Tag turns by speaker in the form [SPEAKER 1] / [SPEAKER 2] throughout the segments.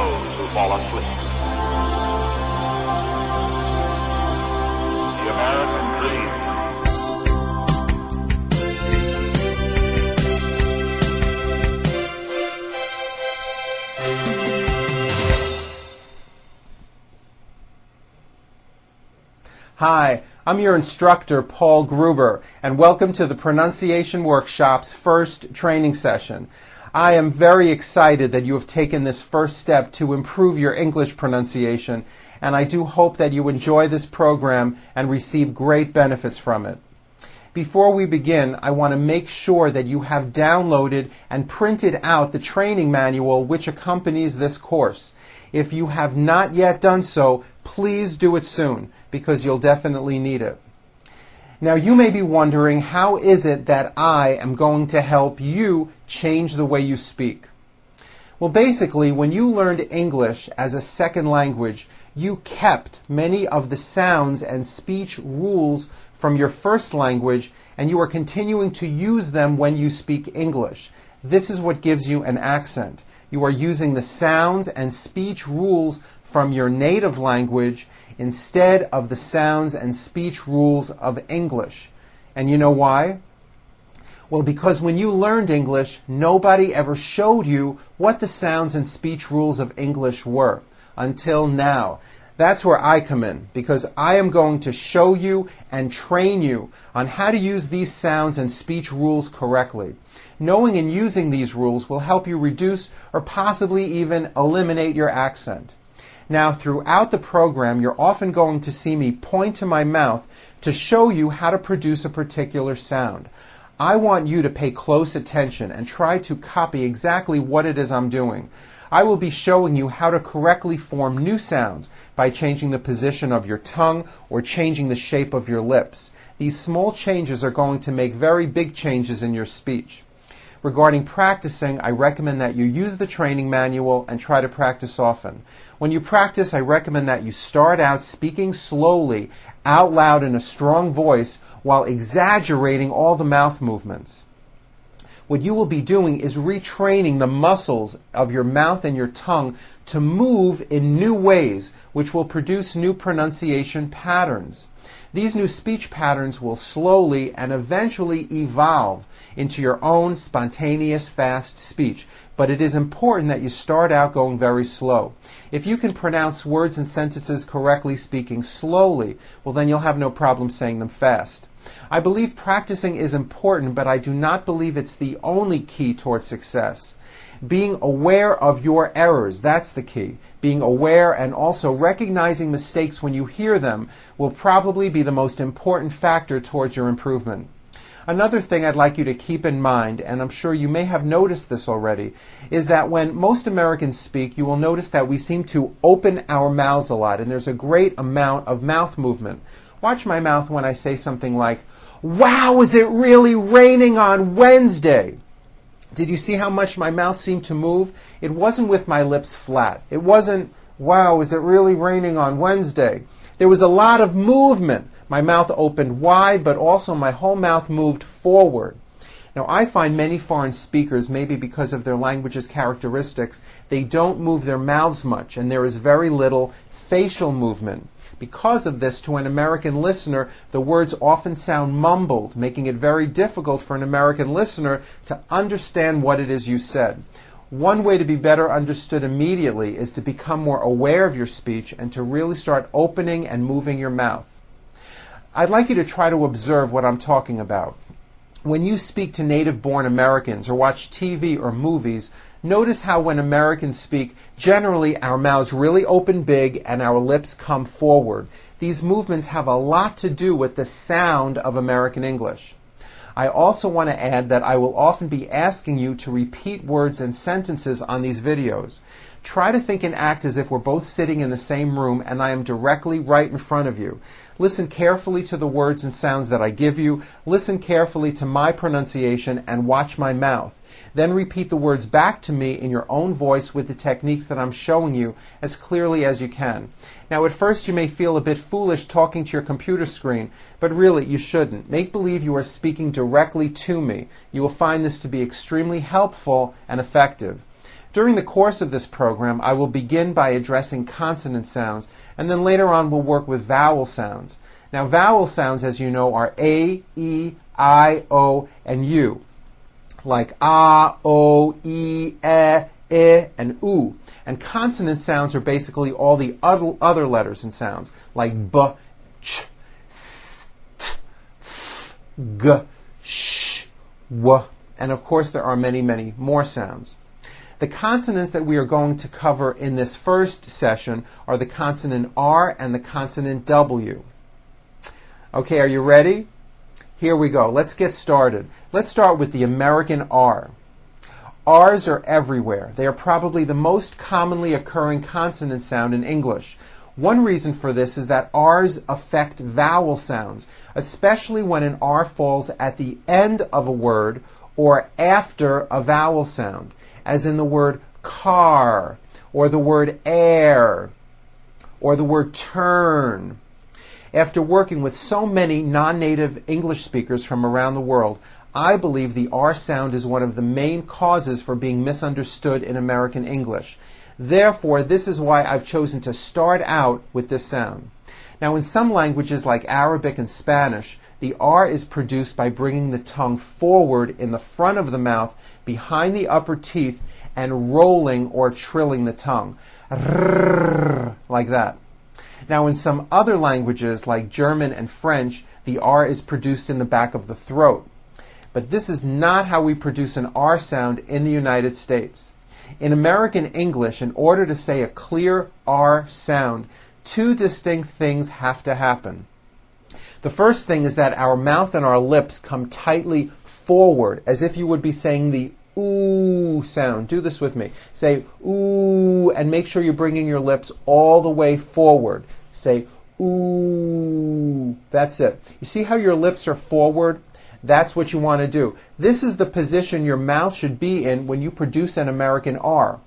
[SPEAKER 1] those who fall asleep. The American dream.
[SPEAKER 2] Hi, I'm your instructor, Paul Gruber, and welcome to the Pronunciation Workshop's first training session. I am very excited that you have taken this first step to improve your English pronunciation, and I do hope that you enjoy this program and receive great benefits from it. Before we begin, I want to make sure that you have downloaded and printed out the training manual which accompanies this course. If you have not yet done so, please do it soon, because you'll definitely need it. Now, you may be wondering, how is it that I am going to help you change the way you speak? Well, basically, when you learned English as a second language, you kept many of the sounds and speech rules from your first language, and you are continuing to use them when you speak English. This is what gives you an accent. You are using the sounds and speech rules from your native language instead of the sounds and speech rules of English. And you know why? Well, because when you learned English, nobody ever showed you what the sounds and speech rules of English were until now. That's where I come in, because I am going to show you and train you on how to use these sounds and speech rules correctly. Knowing and using these rules will help you reduce or possibly even eliminate your accent. Now, throughout the program, you're often going to see me point to my mouth to show you how to produce a particular sound. I want you to pay close attention and try to copy exactly what it is I'm doing. I will be showing you how to correctly form new sounds by changing the position of your tongue or changing the shape of your lips. These small changes are going to make very big changes in your speech. Regarding practicing, I recommend that you use the training manual and try to practice often. When you practice, I recommend that you start out speaking slowly, out loud in a strong voice, while exaggerating all the mouth movements. What you will be doing is retraining the muscles of your mouth and your tongue to move in new ways, which will produce new pronunciation patterns. These new speech patterns will slowly and eventually evolve into your own spontaneous, fast speech. But it is important that you start out going very slow. If you can pronounce words and sentences correctly speaking slowly, well, then you'll have no problem saying them fast. I believe practicing is important, but I do not believe it's the only key towards success. Being aware of your errors, that's the key. Being aware and also recognizing mistakes when you hear them will probably be the most important factor towards your improvement. Another thing I'd like you to keep in mind, and I'm sure you may have noticed this already, is that when most Americans speak, you will notice that we seem to open our mouths a lot, and there's a great amount of mouth movement. Watch my mouth when I say something like, "Wow, is it really raining on Wednesday?" Did you see how much my mouth seemed to move? It wasn't with my lips flat. It wasn't, "Wow, is it really raining on Wednesday?" There was a lot of movement. My mouth opened wide, but also my whole mouth moved forward. Now, I find many foreign speakers, maybe because of their language's characteristics, they don't move their mouths much, and there is very little facial movement. Because of this, to an American listener, the words often sound mumbled, making it very difficult for an American listener to understand what it is you said. One way to be better understood immediately is to become more aware of your speech and to really start opening and moving your mouth. I'd like you to try to observe what I'm talking about. When you speak to native-born Americans or watch TV or movies, notice how when Americans speak, generally our mouths really open big and our lips come forward. These movements have a lot to do with the sound of American English. I also want to add that I will often be asking you to repeat words and sentences on these videos. Try to think and act as if we're both sitting in the same room and I am directly right in front of you. Listen carefully to the words and sounds that I give you. Listen carefully to my pronunciation and watch my mouth. Then repeat the words back to me in your own voice with the techniques that I'm showing you as clearly as you can. Now, at first you may feel a bit foolish talking to your computer screen, but really you shouldn't. Make believe you are speaking directly to me. You will find this to be extremely helpful and effective. During the course of this program, I will begin by addressing consonant sounds, and then later on we'll work with vowel sounds. Now, vowel sounds, as you know, are A, E, I, O, and U, like A, O, E, and U. And consonant sounds are basically all the other letters and sounds, like B, Ch, S, T, F, G, Sh, W, and of course there are many, many more sounds. The consonants that we are going to cover in this first session are the consonant R and the consonant W. Okay, are you ready? Here we go. Let's get started. Let's start with the American R. R's are everywhere. They are probably the most commonly occurring consonant sound in English. One reason for this is that R's affect vowel sounds, especially when an R falls at the end of a word or after a vowel sound, as in the word car, or the word air, or the word turn. After working with so many non-native English speakers from around the world, I believe the R sound is one of the main causes for being misunderstood in American English. Therefore, this is why I've chosen to start out with this sound. Now, in some languages like Arabic and Spanish, the R is produced by bringing the tongue forward in the front of the mouth, behind the upper teeth, and rolling or trilling the tongue. Rrrr, like that. Now, in some other languages like German and French, the R is produced in the back of the throat. But this is not how we produce an R sound in the United States. In American English, in order to say a clear R sound, two distinct things have to happen. The first thing is that our mouth and our lips come tightly forward, as if you would be saying the ooh sound. Do this with me. Say ooh, and make sure you're bringing your lips all the way forward. Say ooh. That's it. You see how your lips are forward? That's what you want to do. This is the position your mouth should be in when you produce an American R,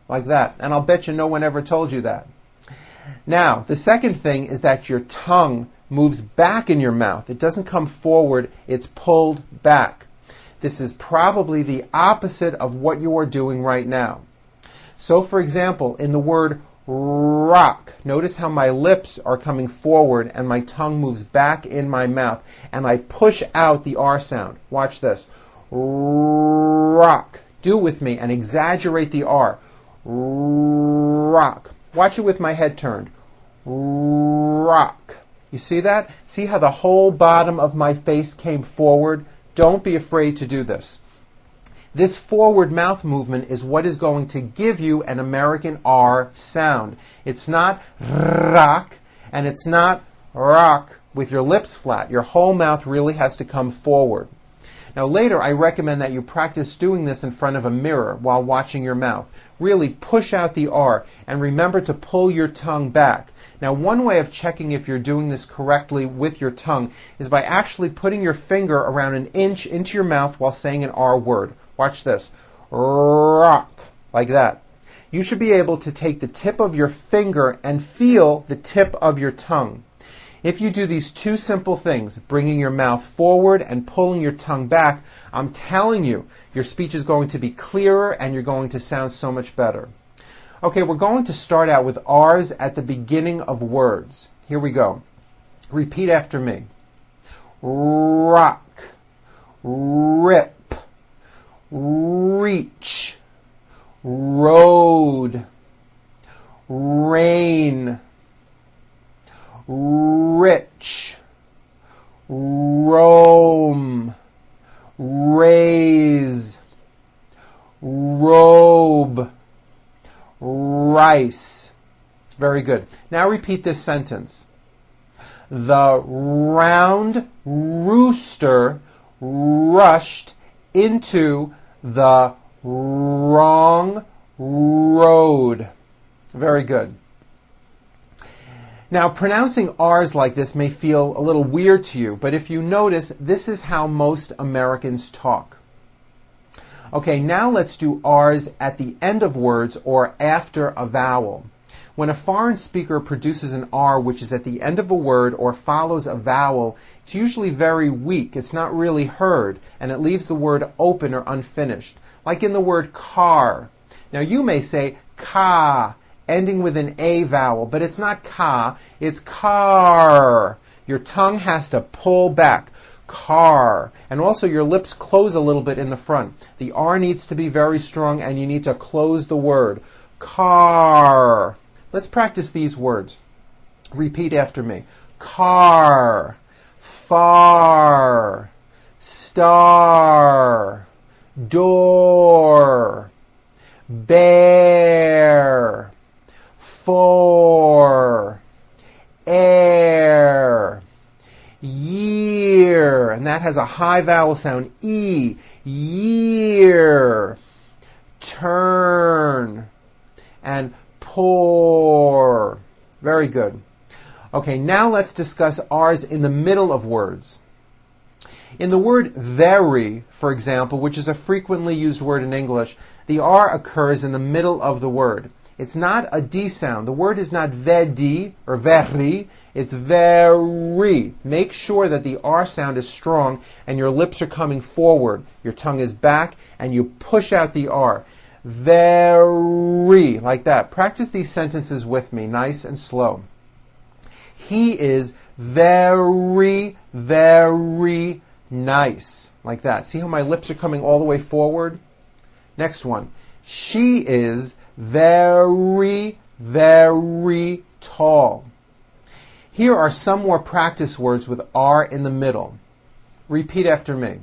[SPEAKER 2] like that. And I'll bet you no one ever told you that. Now, the second thing is that your tongue moves back in your mouth. It doesn't come forward, it's pulled back. This is probably the opposite of what you are doing right now. So, for example, in the word rock, notice how my lips are coming forward and my tongue moves back in my mouth, and I push out the R sound. Watch this. Rock. Do it with me and exaggerate the R. Rock. Watch it with my head turned. Rock. You see that? See how the whole bottom of my face came forward? Don't be afraid to do this. This forward mouth movement is what is going to give you an American R sound. It's not rock, and it's not rock with your lips flat. Your whole mouth really has to come forward. Now later, I recommend that you practice doing this in front of a mirror while watching your mouth. Really push out the R, and remember to pull your tongue back. Now, one way of checking if you're doing this correctly with your tongue is by actually putting your finger around an inch into your mouth while saying an R word. Watch this. Rock. Like that. You should be able to take the tip of your finger and feel the tip of your tongue. If you do these two simple things, bringing your mouth forward and pulling your tongue back, I'm telling you, your speech is going to be clearer and you're going to sound so much better. Okay, we're going to start out with R's at the beginning of words. Here we go. Repeat after me. Rock, rip, reach, road, rain, rich, roam, raise, robe, rice. Very good. Now repeat this sentence. The round rooster rushed into the wrong road. Very good. Now, pronouncing R's like this may feel a little weird to you, but if you notice, this is how most Americans talk. Okay, now let's do R's at the end of words or after a vowel. When a foreign speaker produces an R which is at the end of a word or follows a vowel, it's usually very weak. It's not really heard, and it leaves the word open or unfinished, like in the word car. Now you may say ka, ending with an A vowel, but it's not ka, it's car. Your tongue has to pull back. Car. And also your lips close a little bit in the front. The R needs to be very strong and you need to close the word. Car. Let's practice these words. Repeat after me. Car. Far. Star. Door. Bear. For. Air. Year, and that has a high vowel sound, E, year, turn, and pour. Very good. Okay, now let's discuss R's in the middle of words. In the word very, for example, which is a frequently used word in English, the R occurs in the middle of the word. It's not a D sound. The word is not vedi or very. It's very. Make sure that the R sound is strong and your lips are coming forward. Your tongue is back and you push out the R. Very. Like that. Practice these sentences with me, nice and slow. He is very, very nice. Like that. See how my lips are coming all the way forward? Next one. She is very, very tall. Here are some more practice words with R in the middle. Repeat after me.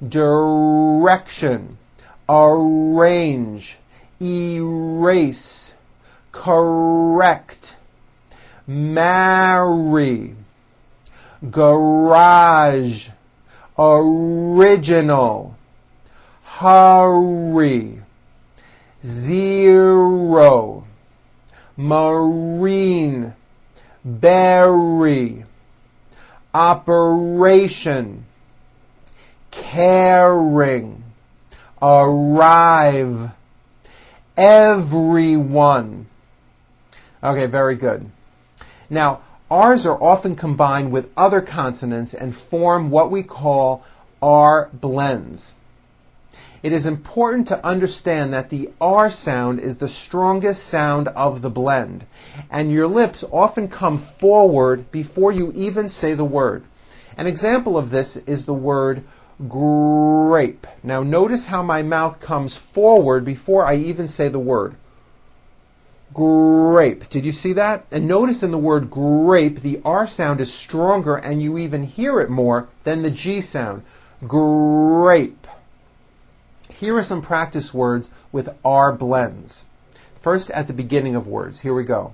[SPEAKER 2] Direction, arrange, erase, correct, marry, garage, original, hurry, zero, marine, berry, operation, caring, arrive, everyone. Okay, very good. Now, R's are often combined with other consonants and form what we call R blends. It is important to understand that the R sound is the strongest sound of the blend, and your lips often come forward before you even say the word. An example of this is the word grape. Now notice how my mouth comes forward before I even say the word. Grape. Did you see that? And notice in the word grape, the R sound is stronger and you even hear it more than the G sound. Grape. Here are some practice words with R blends. First, at the beginning of words. Here we go.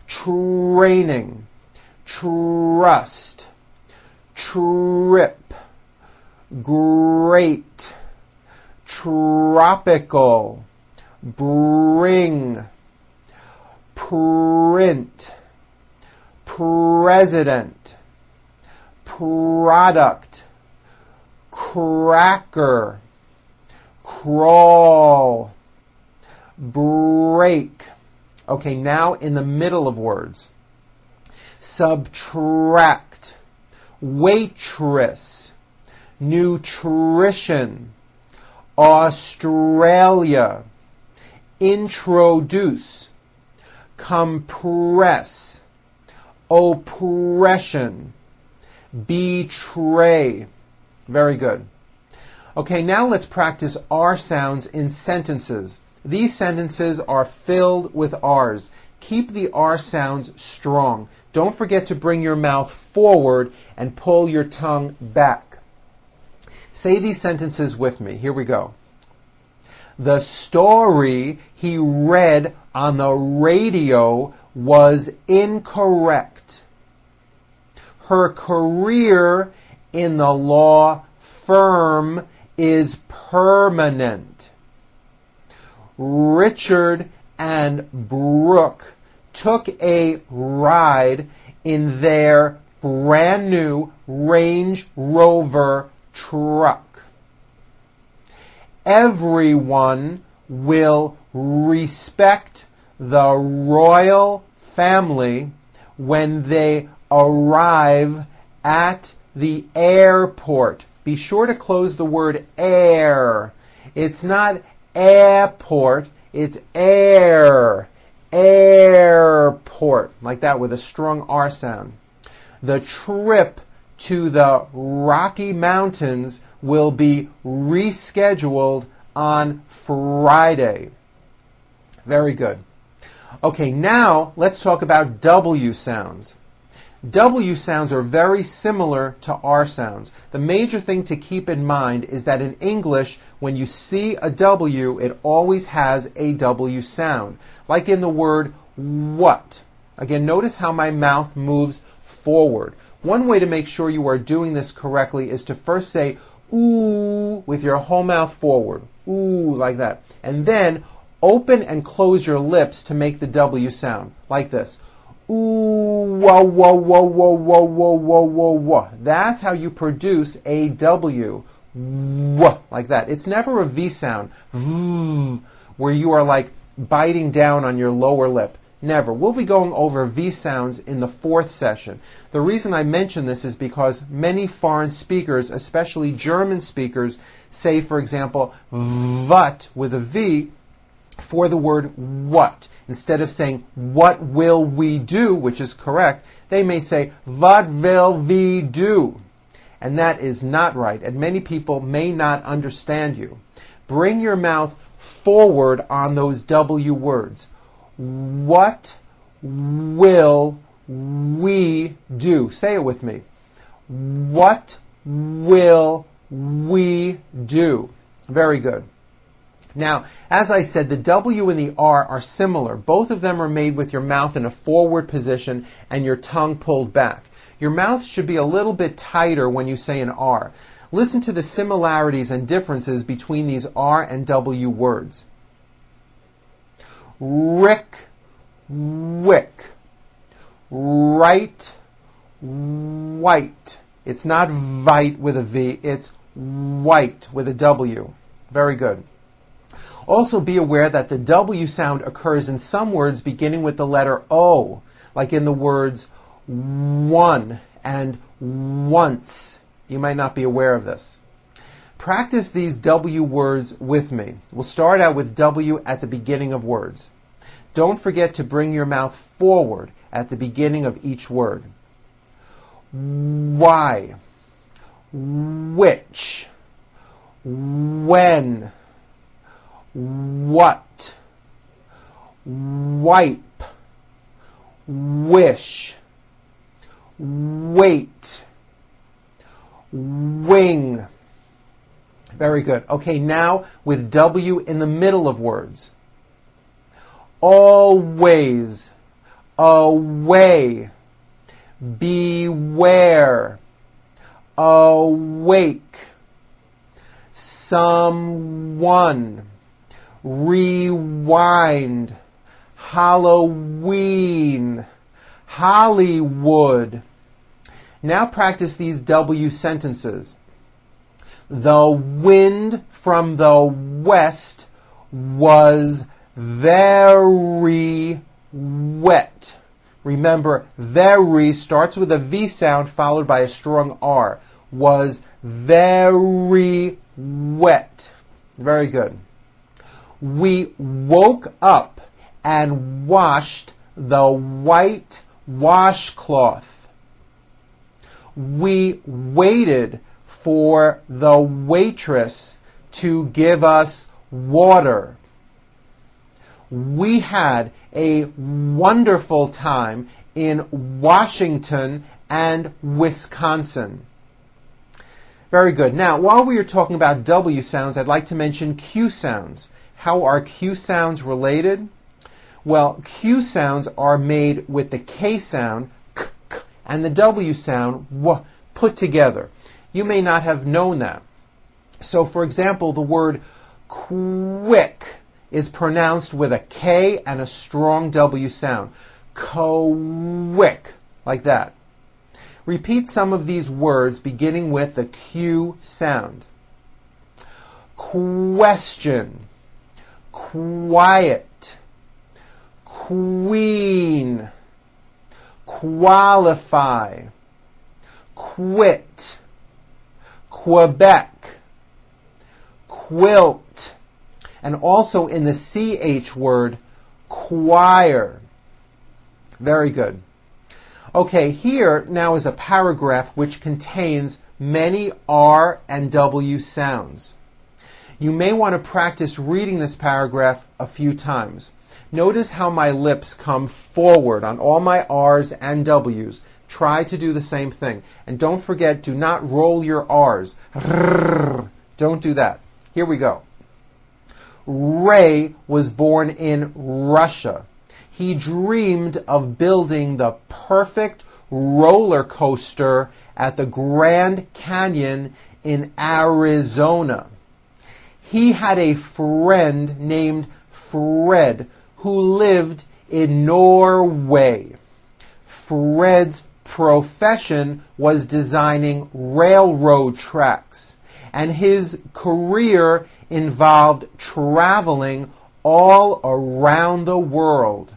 [SPEAKER 2] Training, trust, trip, great, tropical, bring, print, president, product, cracker, crawl, break. Okay, now in the middle of words. Subtract, waitress, nutrition, Australia, introduce, compress, oppression, betray. Very good. Okay, now let's practice R sounds in sentences. These sentences are filled with R's. Keep the R sounds strong. Don't forget to bring your mouth forward and pull your tongue back. Say these sentences with me. Here we go. The story he read on the radio was incorrect. Her career in the law firm is permanent. Richard and Brooke took a ride in their brand new Range Rover truck. Everyone will respect the royal family when they arrive at the airport. Be sure to close the word air. It's not airport, It's air, airport, like that with a strong R sound. The trip to the Rocky Mountains will be rescheduled on Friday. Very good. Okay, now let's talk about W sounds. W sounds are very similar to R sounds. The major thing to keep in mind is that in English, when you see a W, it always has a W sound, like in the word what. Again, notice how my mouth moves forward. One way to make sure you are doing this correctly is to first say ooh with your whole mouth forward, ooh, like that, and then open and close your lips to make the W sound, like this. Ooh, whoa, whoa, whoa, whoa, whoa, whoa, whoa, whoa, whoa. That's how you produce a W. Whoa, like that. It's never a V sound, where you are like biting down on your lower lip. Never. We'll be going over V sounds in the 4th session. The reason I mention this is because many foreign speakers, especially German speakers, say, for example, what with a V for the word what. Instead of saying, what will we do, which is correct, they may say, what will we do? And that is not right, and many people may not understand you. Bring your mouth forward on those W words. What will we do? Say it with me. What will we do? Very good. Now, as I said, the W and the R are similar. Both of them are made with your mouth in a forward position and your tongue pulled back. Your mouth should be a little bit tighter when you say an R. Listen to the similarities and differences between these R and W words. Rick, wick. Right, white. It's not vite with a V, it's white with a W. Very good. Also be aware that the W sound occurs in some words beginning with the letter O, like in the words one and once. You might not be aware of this. Practice these W words with me. We'll start out with W at the beginning of words. Don't forget to bring your mouth forward at the beginning of each word. Why, which, when, what, wipe, wish, wait, wing. Very good. Okay, now with W in the middle of words. Always, away, beware, awake, someone, rewind, Halloween, Hollywood. Now practice these W sentences. The wind from the west was very wet. Remember, very starts with a V sound followed by a strong R. Was very wet. Very good. We woke up and washed the white washcloth. We waited for the waitress to give us water. We had a wonderful time in Washington and Wisconsin. Very good. Now, while we are talking about W sounds, I'd like to mention Q sounds. How are Q sounds related? Well, Q sounds are made with the K sound, k, k, and the W sound, w, put together. You may not have known that. So, for example, the word quick is pronounced with a K and a strong W sound. Quick, like that. Repeat some of these words beginning with the Q sound. Question, quiet, queen, qualify, quit, Quebec, quilt. and also in the CH word, choir. Very good. Okay, here now is a paragraph which contains many R and W sounds. You may want to practice reading this paragraph a few times. Notice how my lips come forward on all my R's and W's. Try to do the same thing. And don't forget, do not roll your R's. Don't do that. Here we go. Ray was born in Russia. He dreamed of building the perfect roller coaster at the Grand Canyon in Arizona. He had a friend named Fred who lived in Norway. Fred's profession was designing railroad tracks, and his career involved traveling all around the world.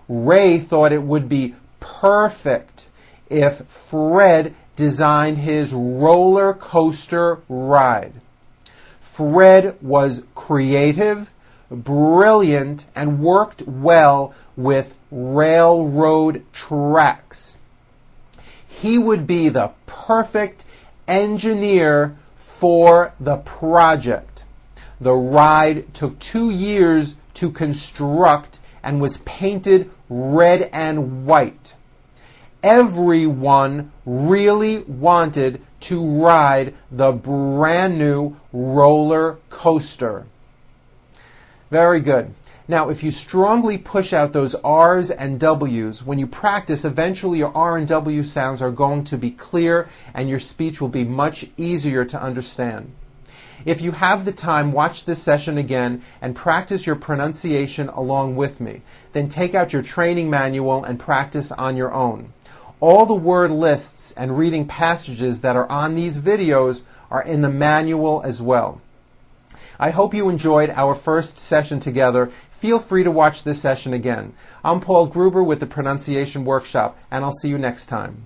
[SPEAKER 2] Ray thought it would be perfect if Fred designed his roller coaster ride. Fred was creative, brilliant, and worked well with railroad tracks. He would be the perfect engineer for the project. The ride took 2 years to construct and was painted red and white. Everyone really wanted to ride the brand new roller coaster. Very good. Now, if you strongly push out those R's and W's, when you practice, eventually your R and W sounds are going to be clear and your speech will be much easier to understand. If you have the time, watch this session again and practice your pronunciation along with me. Then take out your training manual and practice on your own. All the word lists and reading passages that are on these videos are in the manual as well. I hope you enjoyed our first session together. Feel free to watch this session again. I'm Paul Gruber with the Pronunciation Workshop, and I'll see you next time.